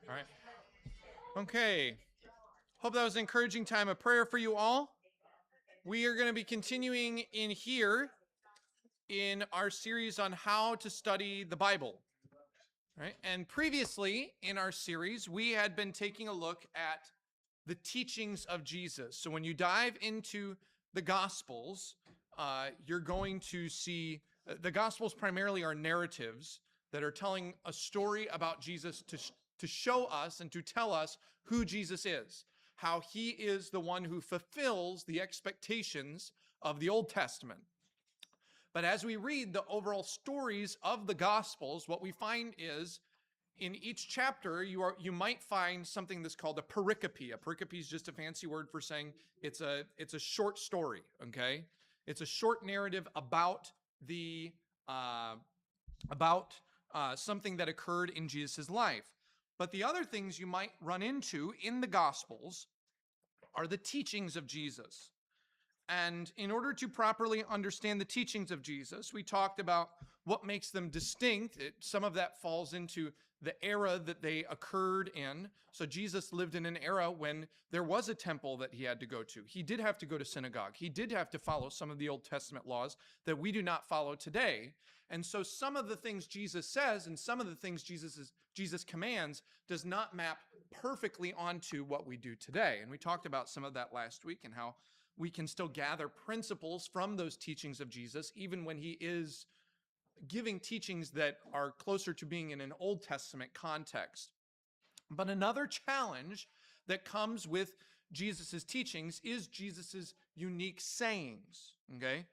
All right. Okay. Hope that was an encouraging time of prayer for you all. We are going to be continuing in here in our series on how to study the Bible. Right? And previously in our series, we had been taking a look at the teachings of Jesus. So when you dive into the Gospels, you're going to see the Gospels primarily are narratives that are telling a story about Jesus to show us and to tell us who Jesus is, how he is the one who fulfills the expectations of the Old Testament. But as we read the overall stories of the Gospels, what we find is in each chapter you might find something that's called a pericope. A pericope is just a fancy word for saying it's a short story. Okay, it's a short narrative about the about something that occurred in Jesus' life. But the other things you might run into in the Gospels are the teachings of Jesus. And in order to properly understand the teachings of Jesus, we talked about what makes them distinct. Some of that falls into the era that they occurred in. So Jesus lived in an era when there was a temple that he had to go to. He did have to go to synagogue. He did have to follow some of the Old Testament laws that we do not follow today. And so some of the things Jesus says and some of the things Jesus commands does not map perfectly onto what we do today. And we talked about some of that last week and how we can still gather principles from those teachings of Jesus, even when he is giving teachings that are closer to being in an Old Testament context. But another challenge that comes with Jesus's teachings is Jesus's unique sayings. Okay?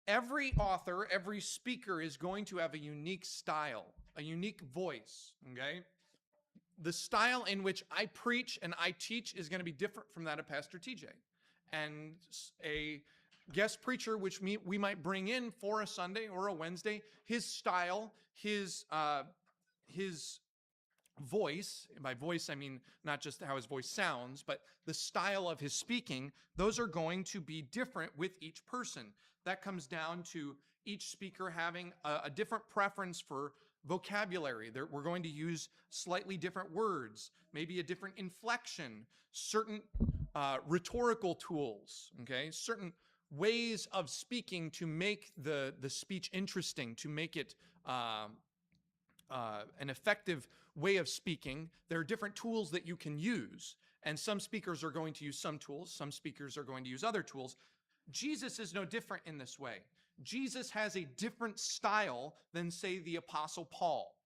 Every author, every speaker is going to have a unique style, a unique voice. Okay? The style in which I preach and I teach is going to be different from that of Pastor TJ. And a guest preacher, which we might bring in for a Sunday or a Wednesday, his style, his voice, by voice I mean not just how his voice sounds, but the style of his speaking, those are going to be different with each person. That comes down to each speaker having a different preference for vocabulary. We're going to use slightly different words, maybe a different inflection, certain rhetorical tools, okay, certain ways of speaking to make the speech interesting, to make it an effective way of speaking. There are different tools that you can use, and some speakers are going to use some tools, some speakers are going to use other tools. Jesus is no different in this way. Jesus has a different style than, say, the Apostle Paul.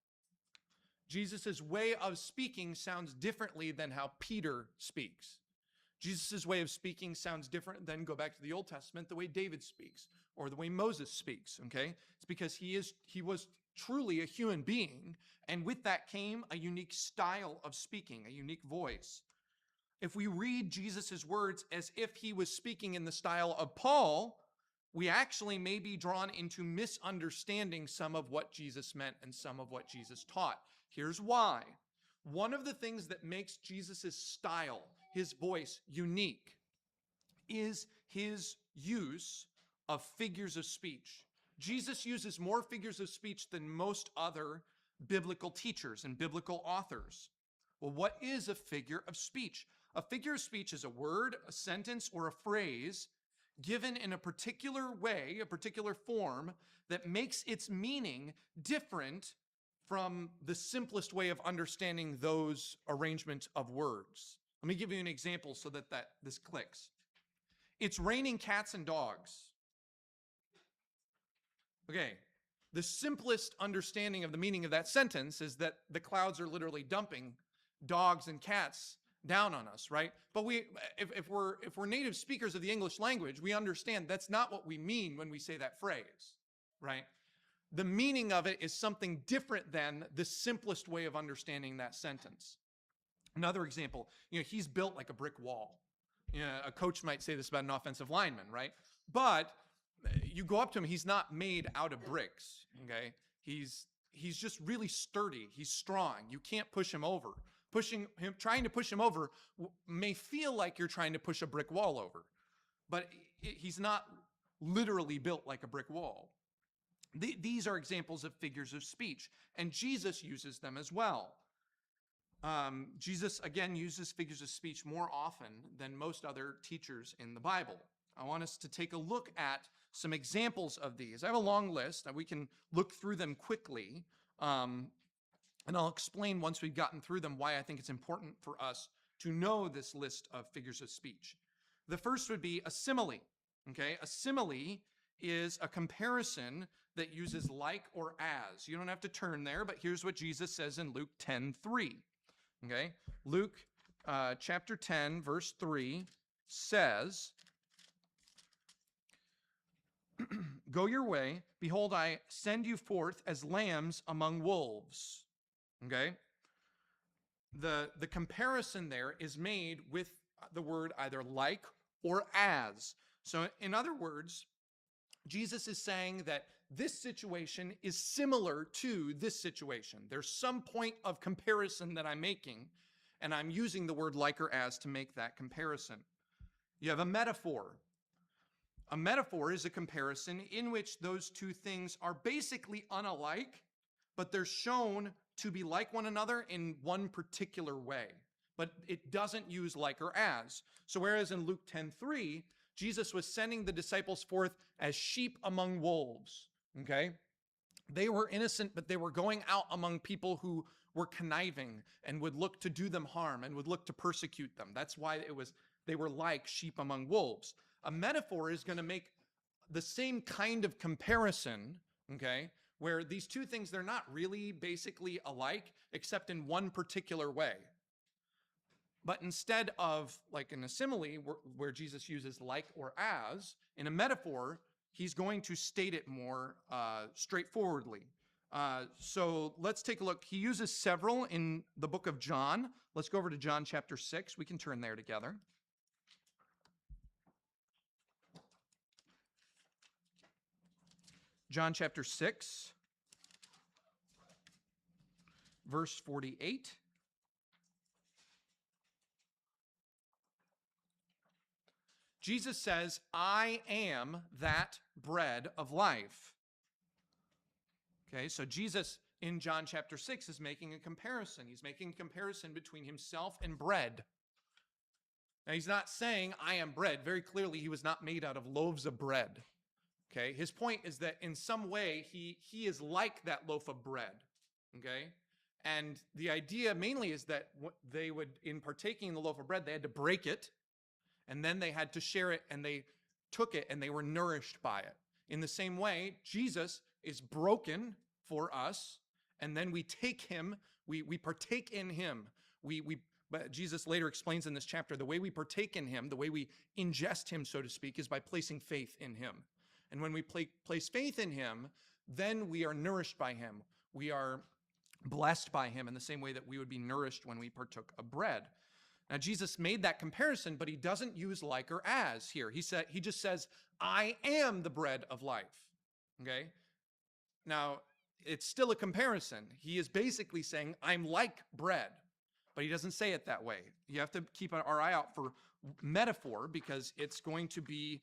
Jesus's way of speaking sounds differently than how Peter speaks. Jesus' way of speaking sounds different than, go back to the Old Testament, the way David speaks or the way Moses speaks, okay? It's because he was truly a human being, and with that came a unique style of speaking, a unique voice. If we read Jesus' words as if he was speaking in the style of Paul, we actually may be drawn into misunderstanding some of what Jesus meant and some of what Jesus taught. Here's why. One of the things that makes Jesus' style, his voice, unique is his use of figures of speech. Jesus uses more figures of speech than most other biblical teachers and biblical authors. Well, what is a figure of speech? A figure of speech is a word, a sentence, or a phrase given in a particular way, a particular form, that makes its meaning different from the simplest way of understanding those arrangement of words. Let me give you an example so that this clicks. It's raining cats and dogs. Okay, the simplest understanding of the meaning of that sentence is that the clouds are literally dumping dogs and cats down on us, right? But if we're native speakers of the English language, we understand that's not what we mean when we say that phrase, right? The meaning of it is something different than the simplest way of understanding that sentence. Another example, he's built like a brick wall. A coach might say this about an offensive lineman, right? But you go up to him, he's not made out of bricks, okay? He's just really sturdy. He's strong. You can't push him over. Trying to push him over may feel like you're trying to push a brick wall over, but he's not literally built like a brick wall. These are examples of figures of speech, and Jesus uses them as well. Jesus, again, uses figures of speech more often than most other teachers in the Bible. I want us to take a look at some examples of these. I have a long list, and we can look through them quickly. And I'll explain once we've gotten through them why I think it's important for us to know this list of figures of speech. The first would be a simile. Okay, a simile is a comparison that uses like or as. You don't have to turn there, but here's what Jesus says in Luke 10:3. Okay, Luke chapter 10, verse 3 says, "Go your way, behold, I send you forth as lambs among wolves." Okay, the comparison there is made with the word either like or as. So in other words, Jesus is saying that this situation is similar to this situation. There's some point of comparison that I'm making, and I'm using the word like or as to make that comparison. You have a metaphor. A metaphor is a comparison in which those two things are basically unalike, but they're shown to be like one another in one particular way. But it doesn't use like or as. So whereas in Luke 10:3, Jesus was sending the disciples forth as sheep among wolves, okay? They were innocent, but they were going out among people who were conniving and would look to do them harm and would look to persecute them. That's why they were like sheep among wolves. A metaphor is going to make the same kind of comparison, okay, where these two things, they're not really basically alike, except in one particular way. But instead of, like in a simile, where Jesus uses like or as, in a metaphor, he's going to state it more straightforwardly. So let's take a look. He uses several in the book of John. Let's go over to John chapter 6. We can turn there together. John chapter 6, verse 48. Jesus says, "I am that bread of life." Okay, so Jesus in John chapter 6 is making a comparison. He's making a comparison between himself and bread. Now, he's not saying, "I am bread." Very clearly, he was not made out of loaves of bread. Okay, his point is that in some way, he is like that loaf of bread. Okay, and the idea mainly is that they would, in partaking in the loaf of bread, they had to break it, and then they had to share it, and they took it, and they were nourished by it. In the same way, Jesus is broken for us, and then we take him, we partake in him. But Jesus later explains in this chapter, the way we partake in him, the way we ingest him, so to speak, is by placing faith in him. And when we place faith in him, then we are nourished by him. We are blessed by him in the same way that we would be nourished when we partook of bread. Now, Jesus made that comparison, but he doesn't use like or as here. He just says, "I am the bread of life." Okay? Now, it's still a comparison. He is basically saying, "I'm like bread," but he doesn't say it that way. You have to keep our eye out for metaphor because it's going to be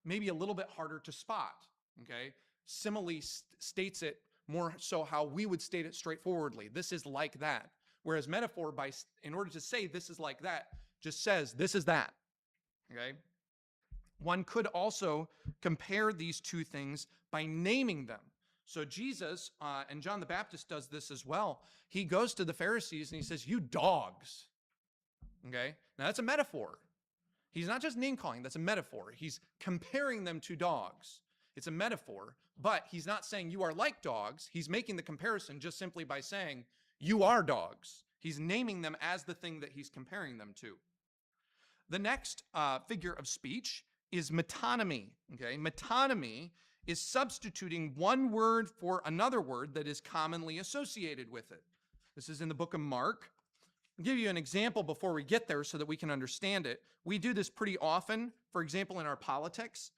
maybe a little bit harder to spot. Okay? Simile states it more so how we would state it straightforwardly. This is like that. Whereas metaphor, in order to say this is like that, just says this is that. Okay? One could also compare these two things by naming them. So Jesus, and John the Baptist does this as well. He goes to the Pharisees and he says, "You dogs." Okay? Now that's a metaphor. He's not just name calling, that's a metaphor. He's comparing them to dogs. It's a metaphor, but he's not saying you are like dogs. He's making the comparison just simply by saying, "You are dogs." He's naming them as the thing that he's comparing them to. The next figure of speech is metonymy. Okay, metonymy is substituting one word for another word that is commonly associated with it. This is in the book of Mark. I'll give you an example before we get there so that we can understand it. We do this pretty often. For example, in our politics,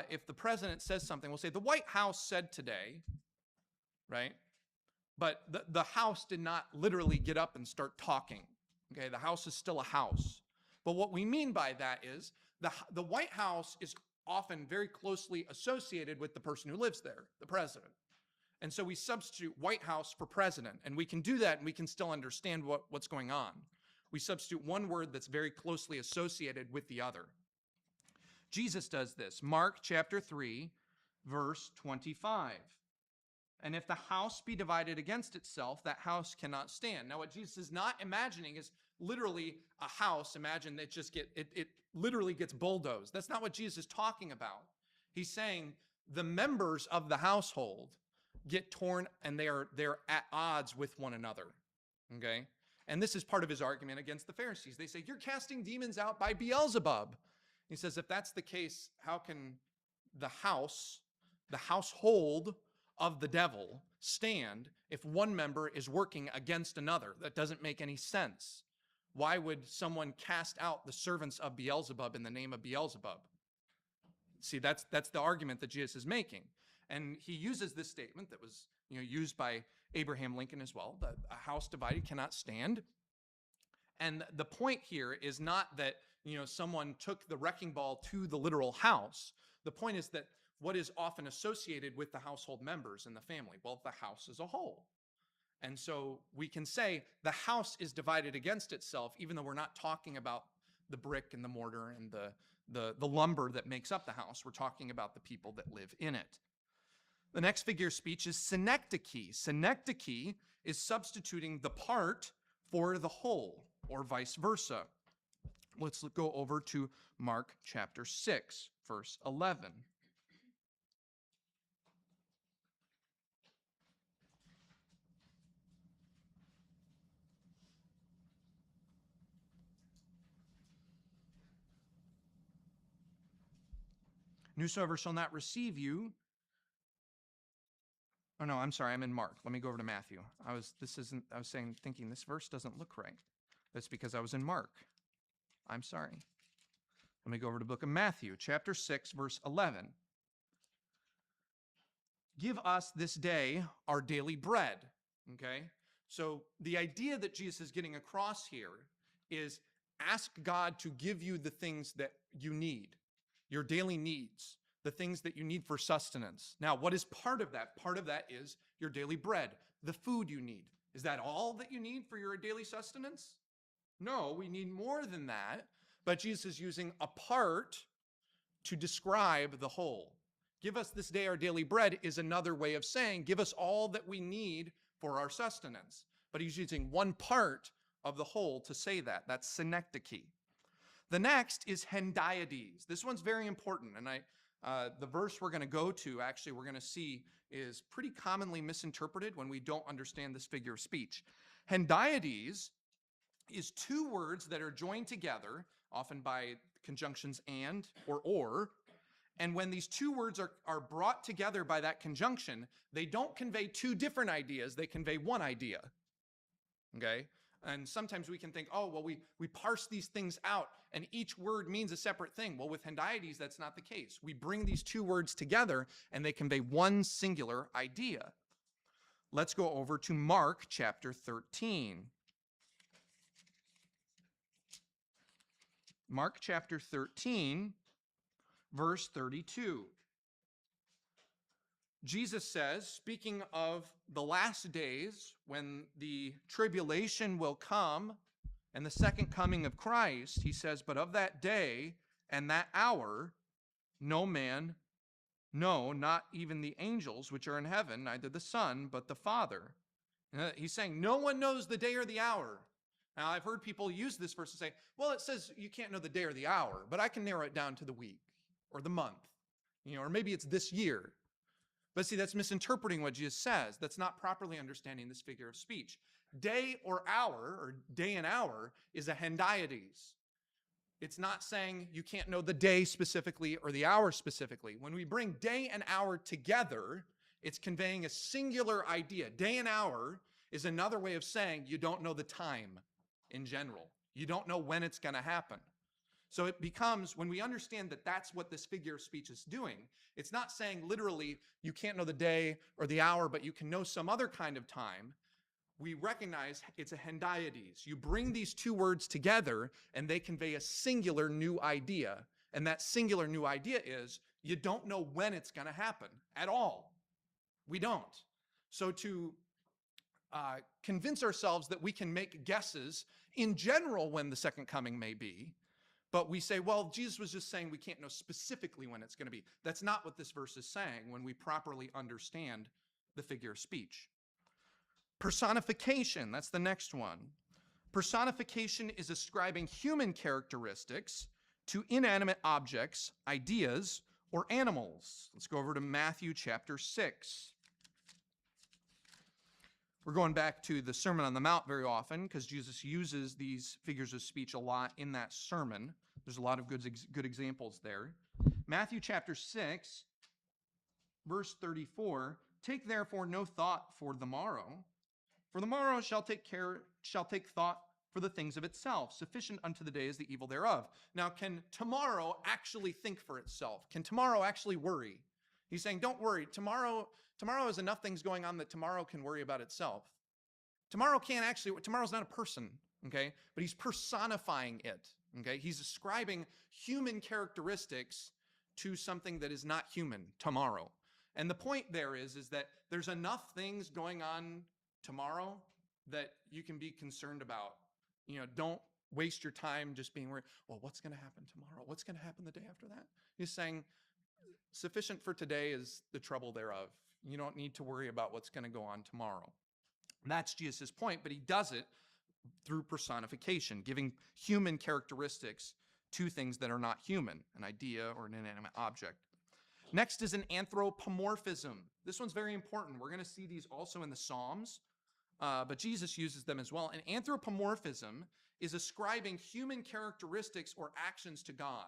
if the president says something, we'll say, "The White House said today," right? But the House did not literally get up and start talking. Okay, the House is still a house. But what we mean by that is the White House is often very closely associated with the person who lives there, the president. And so we substitute White House for president, and we can do that and we can still understand what's going on. We substitute one word that's very closely associated with the other. Jesus does this. Mark chapter 3, verse 25. And if the house be divided against itself, that house cannot stand. Now, what Jesus is not imagining is literally a house. Imagine that it literally gets bulldozed. That's not what Jesus is talking about. He's saying the members of the household get torn and they're at odds with one another. Okay? And this is part of his argument against the Pharisees. They say, you're casting demons out by Beelzebub. He says, if that's the case, how can the household of the devil stand if one member is working against another? That doesn't make any sense. Why would someone cast out the servants of Beelzebub in the name of Beelzebub? See, that's the argument that Jesus is making. And he uses this statement that was used by Abraham Lincoln as well, that a house divided cannot stand. And the point here is not that someone took the wrecking ball to the literal house. The point is that what is often associated with the household members in the family? Well, the house as a whole. And so we can say the house is divided against itself, even though we're not talking about the brick and the mortar and the lumber that makes up the house. We're talking about the people that live in it. The next figure of speech is synecdoche. Synecdoche is substituting the part for the whole, or vice versa. Let's go over to Mark chapter 6, verse 11. Whosoever shall not receive you. Oh no, I'm sorry, I'm in Mark. Let me go over to Matthew. Thinking this verse doesn't look right. That's because I was in Mark. I'm sorry. Let me go over to the book of Matthew, chapter 6, verse 11. Give us this day our daily bread. Okay? So the idea that Jesus is getting across here is ask God to give you the things that you need, your daily needs, the things that you need for sustenance. Now, what is part of that? Part of that is your daily bread, the food you need. Is that all that you need for your daily sustenance? No, we need more than that. But Jesus is using a part to describe the whole. Give us this day our daily bread is another way of saying, give us all that we need for our sustenance. But he's using one part of the whole to say that. That's synecdoche. The next is hendiades. This one's very important. And the verse we're going to go to, actually, we're going to see is pretty commonly misinterpreted when we don't understand this figure of speech. Hendiades is two words that are joined together, often by conjunctions and or. And when these two words are brought together by that conjunction, they don't convey two different ideas, they convey one idea. Okay? And sometimes we can think, oh, well, we parse these things out and each word means a separate thing. Well, with hendiades, that's not the case. We bring these two words together and they convey one singular idea. Let's go over to Mark chapter 13. Mark chapter 13, verse 32. Jesus says, speaking of the last days when the tribulation will come and the second coming of Christ, he says, but of that day and that hour, no man, no, not even the angels which are in heaven, neither the Son, but the Father. He's saying no one knows the day or the hour. Now, I've heard people use this verse to say, well, it says you can't know the day or the hour, but I can narrow it down to the week or the month, or maybe it's this year. But see, that's misinterpreting what Jesus says. That's not properly understanding this figure of speech. Day or hour, or day and hour, is a hendiades. It's not saying you can't know the day specifically or the hour specifically. When we bring day and hour together, it's conveying a singular idea. Day and hour is another way of saying you don't know the time in general. You don't know when it's going to happen. So it becomes, when we understand that that's what this figure of speech is doing, it's not saying literally you can't know the day or the hour, but you can know some other kind of time. We recognize it's a hendiades. You bring these two words together and they convey a singular new idea. And that singular new idea is you don't know when it's going to happen at all. We don't. So to convince ourselves that we can make guesses in general when the second coming may be, but we say, well, Jesus was just saying we can't know specifically when it's going to be. That's not what this verse is saying when we properly understand the figure of speech. Personification, that's the next one. Personification is ascribing human characteristics to inanimate objects, ideas, or animals. Let's go over to Matthew chapter 6. We're going back to the Sermon on the Mount very often because Jesus uses these figures of speech a lot in that sermon. There's a lot of good examples there. Matthew chapter 6, verse 34, take therefore no thought for the morrow shall take thought for the things of itself. Sufficient unto the day is the evil thereof. Now, can tomorrow actually think for itself? Can tomorrow actually worry? He's saying, don't worry. Tomorrow has enough things going on that tomorrow can worry about itself. Tomorrow's not a person, okay? But he's personifying it, okay? He's ascribing human characteristics to something that is not human, tomorrow. And the point there is that there's enough things going on tomorrow that you can be concerned about. Don't waste your time just being worried, well, what's going to happen tomorrow? What's going to happen the day after that? He's saying, sufficient for today is the trouble thereof. You don't need to worry about what's going to go on tomorrow. And that's Jesus' point, but he does it through personification, giving human characteristics to things that are not human, an idea or an inanimate object. Next is an anthropomorphism. This one's very important. We're going to see these also in the Psalms, but Jesus uses them as well. An anthropomorphism is ascribing human characteristics or actions to God.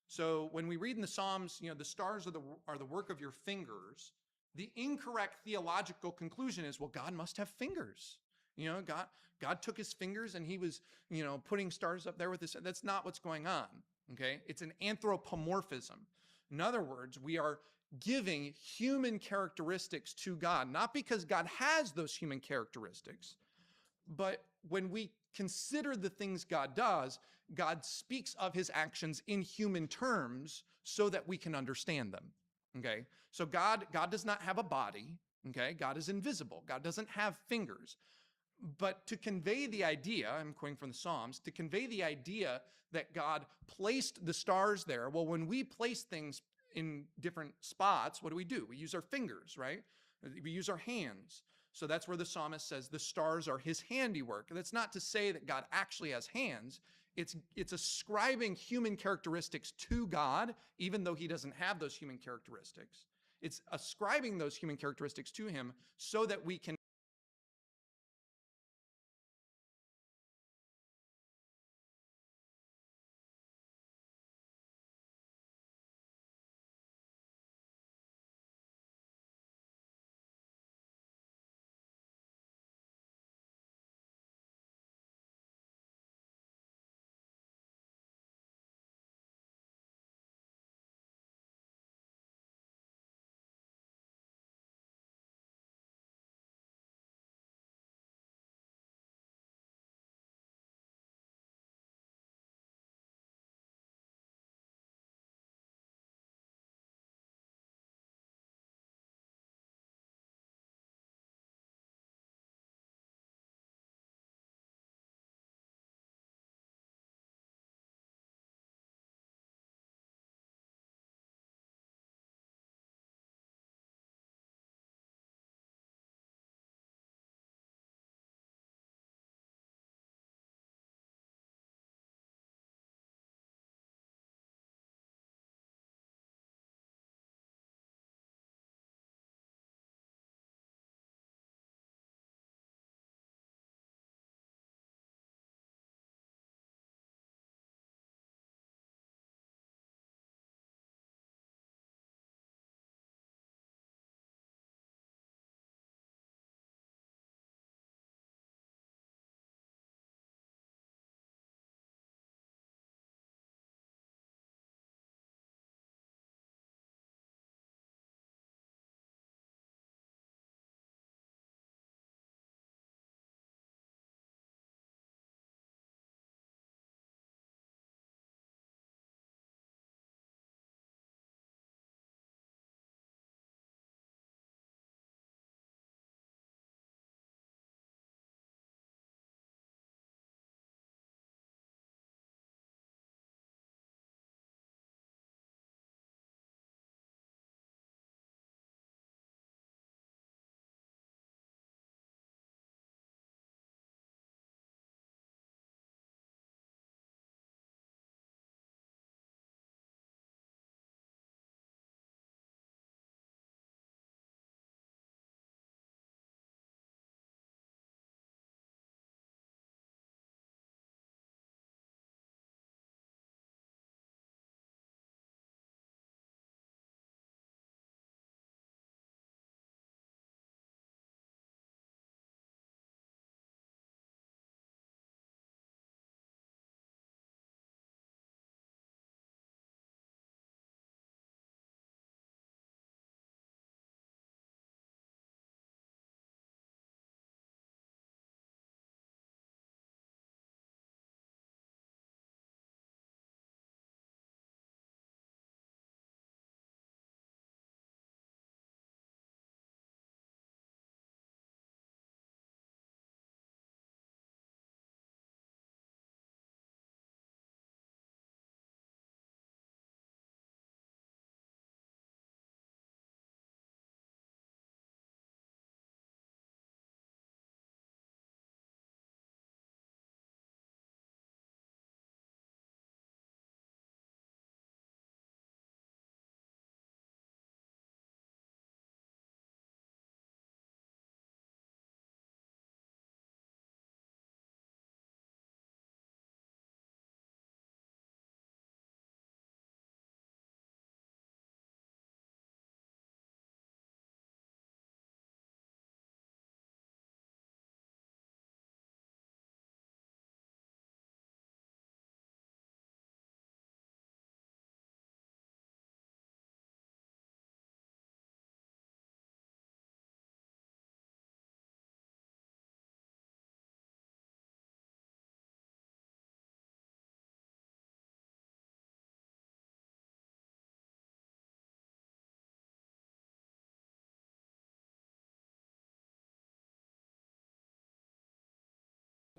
So when we read in the Psalms, the stars are the work of your fingers, the incorrect theological conclusion is, well, God must have fingers. God took his fingers and he was, putting stars up there with his. That's not what's going on, okay? It's an anthropomorphism. In other words, we are giving human characteristics to God, not because God has those human characteristics, but when we consider the things God does, God speaks of his actions in human terms so that we can understand them, okay? So God does not have a body, okay? God is invisible. God doesn't have fingers. But to convey the idea, I'm quoting from the Psalms, to convey the idea that God placed the stars there, well, when we place things in different spots, what do? We use our fingers, right? We use our hands. So that's where the psalmist says the stars are his handiwork. That's not to say that God actually has hands. It's ascribing human characteristics to God, even though he doesn't have those human characteristics. It's ascribing those human characteristics to him so that we can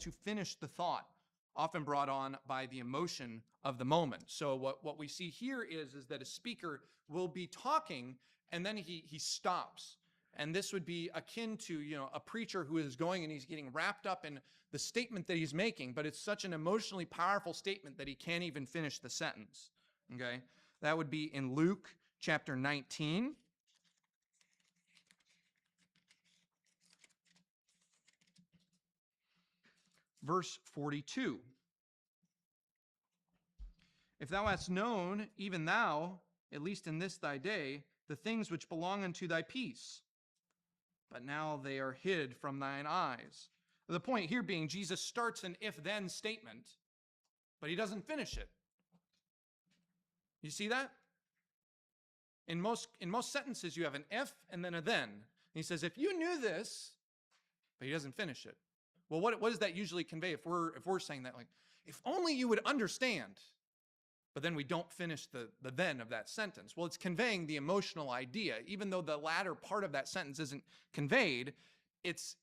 to finish the thought, often brought on by the emotion of the moment. So what we see here is that a speaker will be talking and then he stops. And this would be akin to, a preacher who is going and he's getting wrapped up in the statement that he's making, but it's such an emotionally powerful statement that he can't even finish the sentence. Okay? That would be in Luke chapter 19. Verse 42. If thou hast known, even thou, at least in this thy day, the things which belong unto thy peace, but now they are hid from thine eyes. The point here being Jesus starts an if-then statement, but he doesn't finish it. You see that? In most sentences, you have an if and then a then. And he says, if you knew this, but he doesn't finish it. Well, what does that usually convey if we're saying that? Like, if only you would understand, but then we don't finish the then of that sentence. Well, it's conveying the emotional idea. Even though the latter part of that sentence isn't conveyed, it's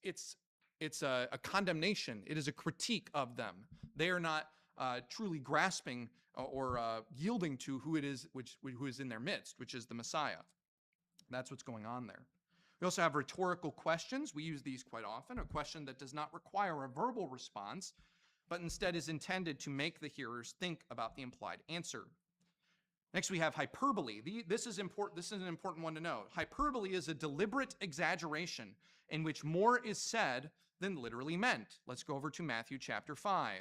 a condemnation. It is a critique of them. They are not truly grasping or yielding to who it is who is in their midst, which is the Messiah. That's what's going on there. We also have rhetorical questions. We use these quite often. A question that does not require a verbal response, but instead is intended to make the hearers think about the implied answer. Next, we have hyperbole. This is important. This is an important one to know. Hyperbole is a deliberate exaggeration in which more is said than literally meant. Let's go over to Matthew chapter 5.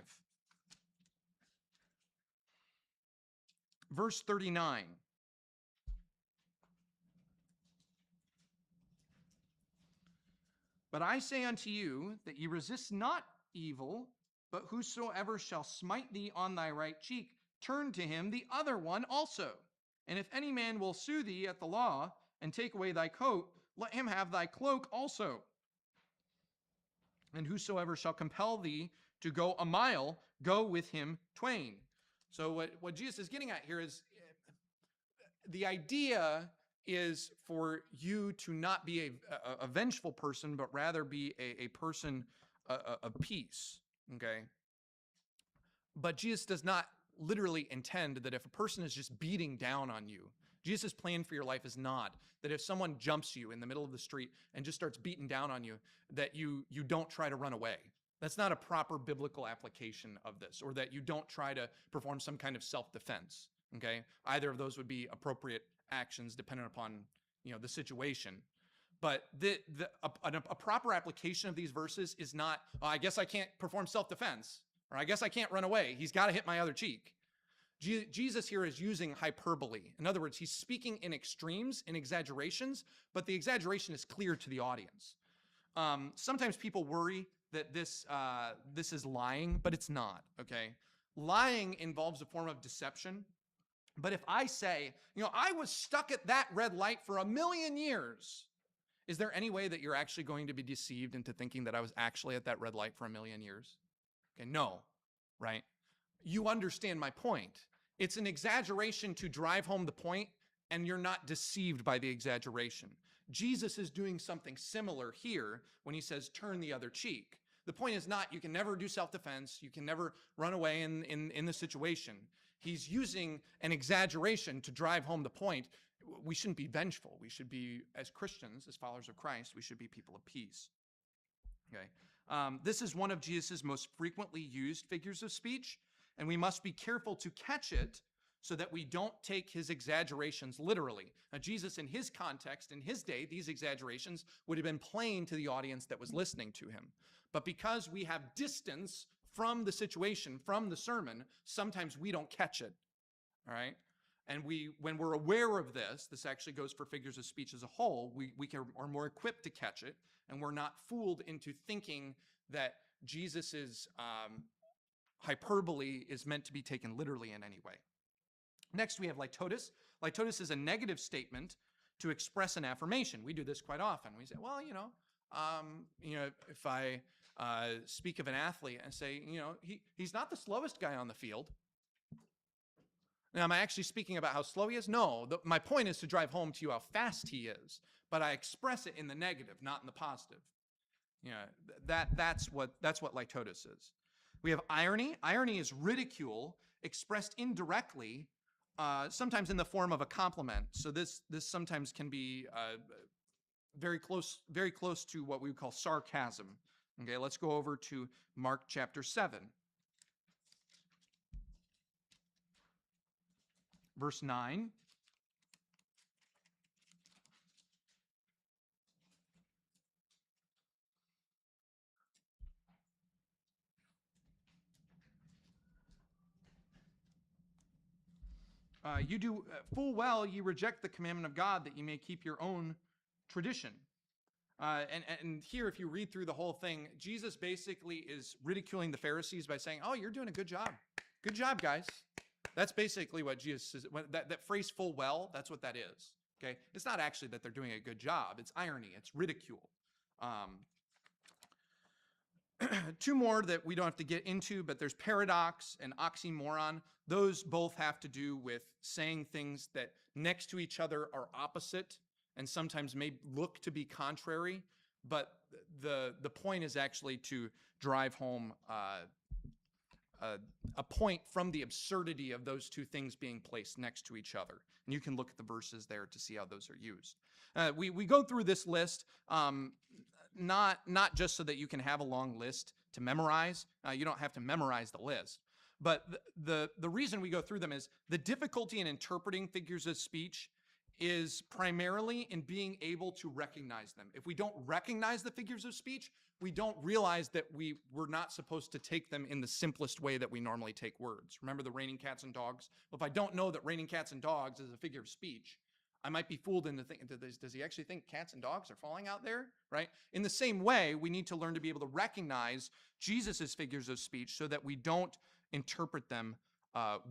Verse 39. But I say unto you that ye resist not evil, but whosoever shall smite thee on thy right cheek, turn to him the other one also. And if any man will sue thee at the law, and take away thy coat, let him have thy cloak also. And whosoever shall compel thee to go a mile, go with him twain. So what Jesus is getting at here is the idea is for you to not be a vengeful person, but rather be a person of peace, okay? But Jesus does not literally intend that if a person is just beating down on you, Jesus' plan for your life is not that if someone jumps you in the middle of the street and just starts beating down on you, that you don't try to run away. That's not a proper biblical application of this, or that you don't try to perform some kind of self-defense, okay? Either of those would be appropriate actions depending upon, the situation. But a proper application of these verses is not, I guess I can't perform self-defense, or I guess I can't run away. He's got to hit my other cheek. Jesus here is using hyperbole. In other words, he's speaking in extremes, in exaggerations, but the exaggeration is clear to the audience. Sometimes people worry that this is lying, but it's not, okay? Lying involves a form of deception. But if I say, I was stuck at that red light for 1,000,000 years, is there any way that you're actually going to be deceived into thinking that I was actually at that red light for 1,000,000 years? Okay, no, right? You understand my point. It's an exaggeration to drive home the point, and you're not deceived by the exaggeration. Jesus is doing something similar here when he says, turn the other cheek. The point is not, you can never do self-defense, you can never run away in the situation. He's using an exaggeration to drive home the point. We shouldn't be vengeful. We should be, as Christians, as followers of Christ, we should be people of peace. Okay. This is one of Jesus' most frequently used figures of speech, and we must be careful to catch it so that we don't take his exaggerations literally. Now, Jesus, in his context, in his day, these exaggerations would have been plain to the audience that was listening to him. But because we have distance from the situation, from the sermon, sometimes we don't catch it, all right? And when we're aware of this actually goes for figures of speech as a whole, we are more equipped to catch it, and we're not fooled into thinking that Jesus's hyperbole is meant to be taken literally in any way. Next, we have litotes. Litotes is a negative statement to express an affirmation. We do this quite often. We say, well, if I speak of an athlete and say, he's not the slowest guy on the field. Now, am I actually speaking about how slow he is? No, my point is to drive home to you how fast he is, but I express it in the negative, not in the positive. You know, that's what litotes is. We have irony. Irony is ridicule expressed indirectly, sometimes in the form of a compliment. So this sometimes can be very close to what we would call sarcasm. Okay, let's go over to Mark chapter 7, verse 9. You do full well, ye reject the commandment of God that you may keep your own tradition. And here, if you read through the whole thing, Jesus basically is ridiculing the Pharisees by saying, oh, you're doing a good job. Good job, guys. That's basically what Jesus says. That phrase full well, that's what that is. Okay? It's not actually that they're doing a good job. It's irony. It's ridicule. Two more that we don't have to get into, but there's paradox and oxymoron. Those both have to do with saying things that next to each other are opposite and sometimes may look to be contrary, but the point is actually to drive home a point from the absurdity of those two things being placed next to each other. And you can look at the verses there to see how those are used. We go through this list not just so that you can have a long list to memorize. You don't have to memorize the list. But the reason we go through them is the difficulty in interpreting figures of speech is primarily in being able to recognize them. If we don't recognize the figures of speech, we don't realize that we're not supposed to take them in the simplest way that we normally take words. Remember the raining cats and dogs? Well, if I don't know that raining cats and dogs is a figure of speech, I might be fooled into thinking, does he actually think cats and dogs are falling out there, right? In the same way, we need to learn to be able to recognize Jesus's figures of speech so that we don't interpret them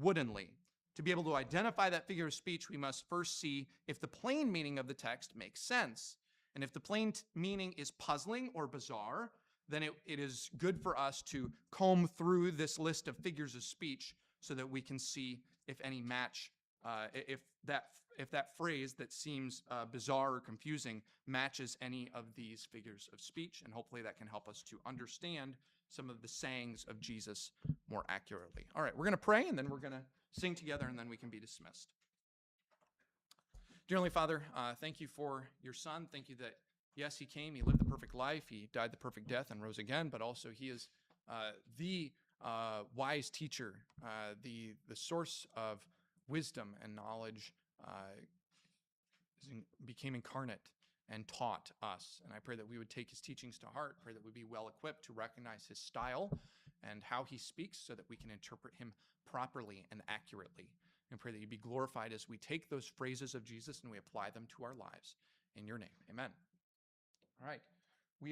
woodenly. To be able to identify that figure of speech, we must first see if the plain meaning of the text makes sense. And if the plain meaning is puzzling or bizarre, then it is good for us to comb through this list of figures of speech so that we can see if any match, if that phrase that seems bizarre or confusing matches any of these figures of speech. And hopefully that can help us to understand some of the sayings of Jesus more accurately. All right, we're going to pray, and then we're going to sing together, and then we can be dismissed. Dear Heavenly Father, thank you for your Son. Thank you that, yes, he came, he lived the perfect life, he died the perfect death and rose again, but also he is the wise teacher, the source of wisdom and knowledge, became incarnate and taught us. And I pray that we would take his teachings to heart, pray that we'd be well equipped to recognize his style and how he speaks so that we can interpret him properly and accurately. And pray that you'd be glorified as we take those phrases of Jesus and we apply them to our lives. In your name, amen. All right.